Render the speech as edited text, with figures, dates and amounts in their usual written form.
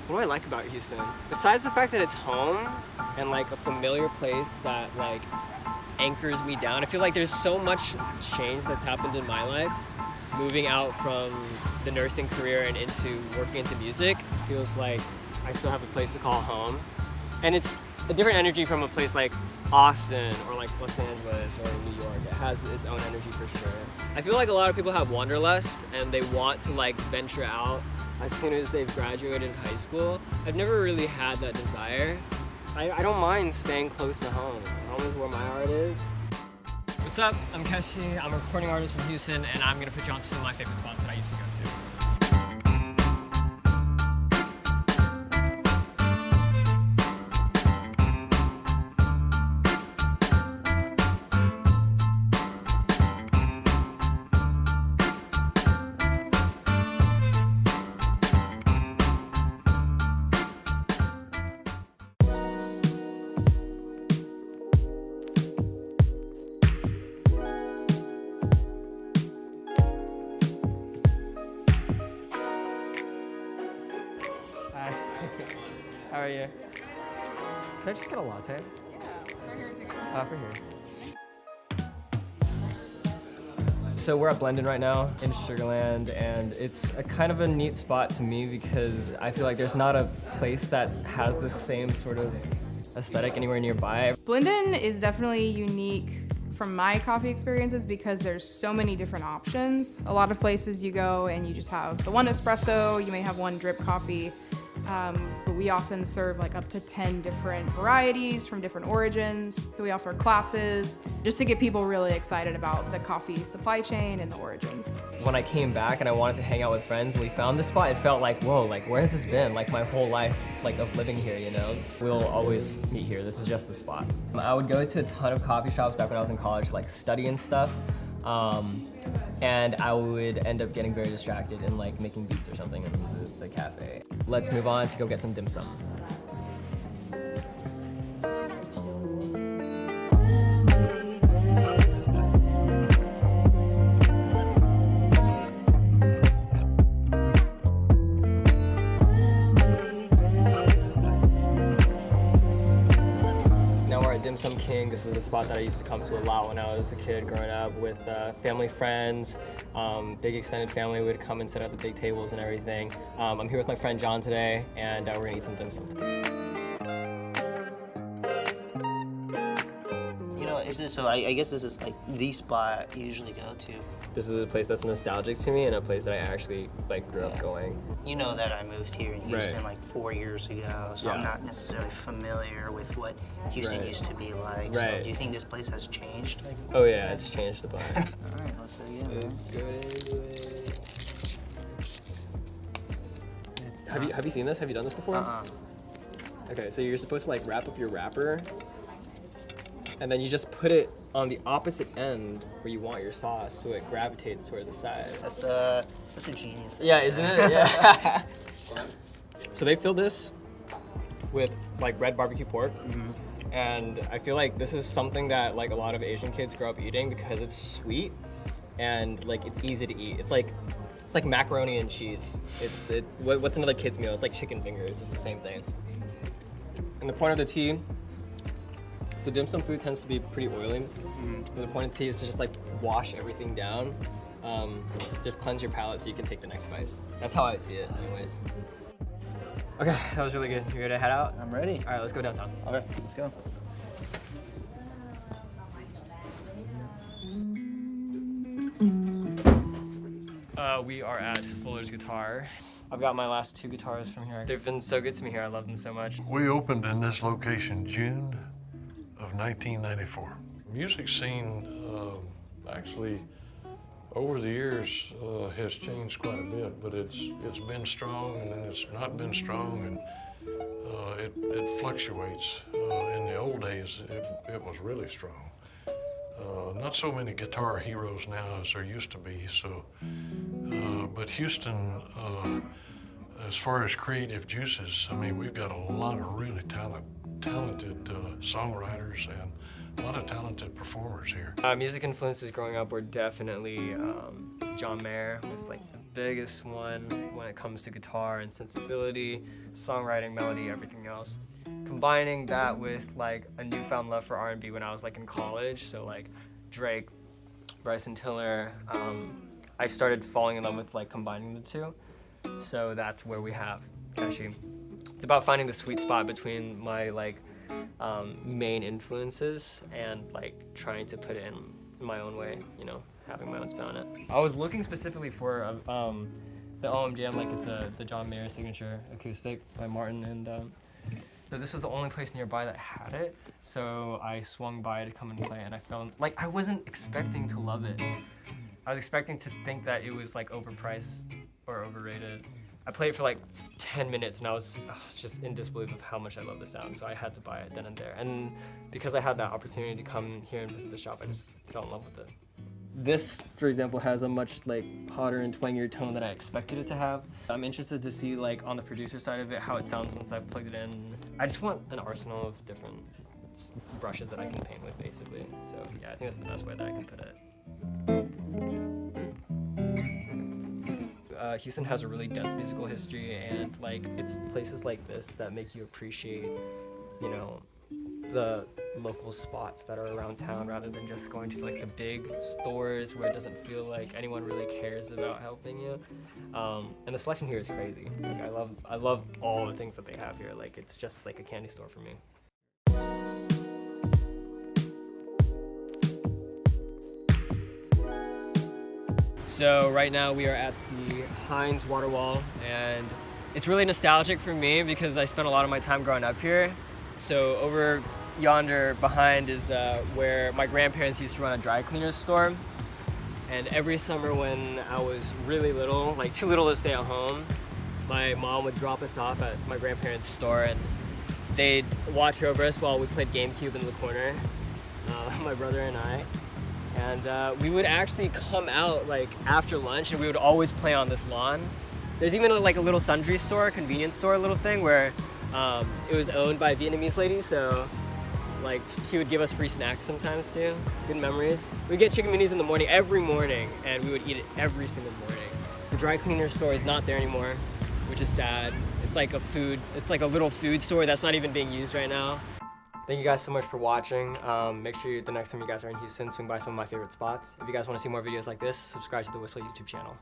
What do I like about Houston? Besides the fact that it's home and like a familiar place that like anchors me down, I feel like there's so much change that's happened in my life. Moving out from the nursing career and into working into music feels like I still have a place to call home. And it's a different energy from a place like Austin or like Los Angeles or New York. It has its own energy for sure. I feel like a lot of people have wanderlust and they want to like venture out as soon as they've graduated high school. I've never really had that desire. I don't mind staying close to home. Home is where my heart is. What's up? I'm Keshi. I'm a recording artist from Houston, and I'm gonna put you on some of my favorite spots that I used to go to. Hi. How are you? Can I just get a latte? Yeah, for here. So we're at Blendon right now in Sugarland, and it's a kind of a neat spot to me because I feel like there's not a place that has the same sort of aesthetic anywhere nearby. Blendon is definitely unique from my coffee experiences because there's so many different options. A lot of places you go and you just have the one espresso, you may have one drip coffee, but we often serve like up to 10 different varieties from different origins. We offer classes just to get people really excited about the coffee supply chain and the origins. When I came back and I wanted to hang out with friends and we found this spot, it felt like, whoa, like where has this been? Like my whole life like of living here, you know? We'll always meet here, this is just the spot. I would go to a ton of coffee shops back when I was in college, like studying stuff. And I would end up getting very distracted and like making beats or something in the cafe. Let's move on to go get some dim sum. Dim Sum King. This is a spot that I used to come to a lot when I was a kid growing up with family, friends, big extended family would come and sit at the big tables and everything. I'm here with my friend John today, and we're gonna eat some dim sum. You know, so I guess this is like the spot you usually go to. This is a place that's nostalgic to me and a place that I actually like grew up going. You know that I moved here in Houston like 4 years ago, so I'm not necessarily familiar with what Houston used to be like. So do you think this place has changed? Oh yeah, it's changed a bunch. All right, let's do it. Let's go into it. Have you seen this? Have you done this before? Okay, so you're supposed to like wrap up your wrapper, and then you just put it on the opposite end where you want your sauce, so it gravitates toward the side. That's such a genius. Yeah, isn't it? Yeah. So they fill this with like red barbecue pork, and I feel like this is something that like a lot of Asian kids grow up eating because it's sweet and like it's easy to eat. It's like macaroni and cheese. It's what's another kid's meal? It's like chicken fingers. It's the same thing. And the point of the tea. So dim sum food tends to be pretty oily. And the point of tea is to just like wash everything down, just cleanse your palate so you can take the next bite. That's how I see it anyways. Okay, that was really good. You ready to head out? I'm ready. All right, let's go downtown. Okay, let's go. We are at Fuller's Guitar. I've got my last 2 guitars from here. They've been so good to me here. I love them so much. We opened in this location June of 1994. Music scene actually over the years has changed quite a bit, but it's been strong and then it's not been strong, and it fluctuates. In the old days, it was really strong. Not so many guitar heroes now as there used to be. So, but Houston, as far as creative juices, I mean, we've got a lot of really talented songwriters and a lot of talented performers here. Music influences growing up were definitely John Mayer was like the biggest one when it comes to guitar and sensibility, songwriting, melody, everything else. Combining that with like a newfound love for R&B when I was like in college, so like Drake, Bryson Tiller, I started falling in love with like combining the two. So that's where we have Keshi. It's about finding the sweet spot between my like main influences and like trying to put it in my own way, you know, having my own spin on it. I was looking specifically for the OM Jam, like it's the John Mayer signature acoustic by Martin, and so this was the only place nearby that had it. So I swung by to come and play, and I felt like I wasn't expecting to love it. I was expecting to think that it was like overpriced or overrated. I played it for like 10 minutes and I was just in disbelief of how much I love the sound, so I had to buy it then and there. And because I had that opportunity to come here and visit the shop, I just fell in love with it. This, for example, has a much like hotter and twangier tone than I expected it to have. I'm interested to see like on the producer side of it how it sounds once I've plugged it in. I just want an arsenal of different brushes that I can paint with, basically. So yeah, I think that's the best way that I can put it. Houston has a really dense musical history, and like it's places like this that make you appreciate, you know, the local spots that are around town rather than just going to like the big stores where it doesn't feel like anyone really cares about helping you. And the selection here is crazy. Like I love all the things that they have here. Like it's just like a candy store for me. So right now we are at the Heinz water wall, and it's really nostalgic for me because I spent a lot of my time growing up here. So over yonder behind is where my grandparents used to run a dry cleaners store. And every summer when I was really little, like too little to stay at home, my mom would drop us off at my grandparents' store, and they'd watch over us while we played GameCube in the corner, my brother and I. And we would actually come out like after lunch, and we would always play on this lawn. There's even like a little sundry store, convenience store, little thing where it was owned by a Vietnamese lady, so like she would give us free snacks sometimes too. Good memories. We'd get chicken minis in the morning, every morning, and we would eat it every single morning. The dry cleaner store is not there anymore, which is sad. It's like a little food store that's not even being used right now. Thank you guys so much for watching. Make sure the next time you guys are in Houston, swing by some of my favorite spots. If you guys want to see more videos like this, subscribe to the Whistler YouTube channel.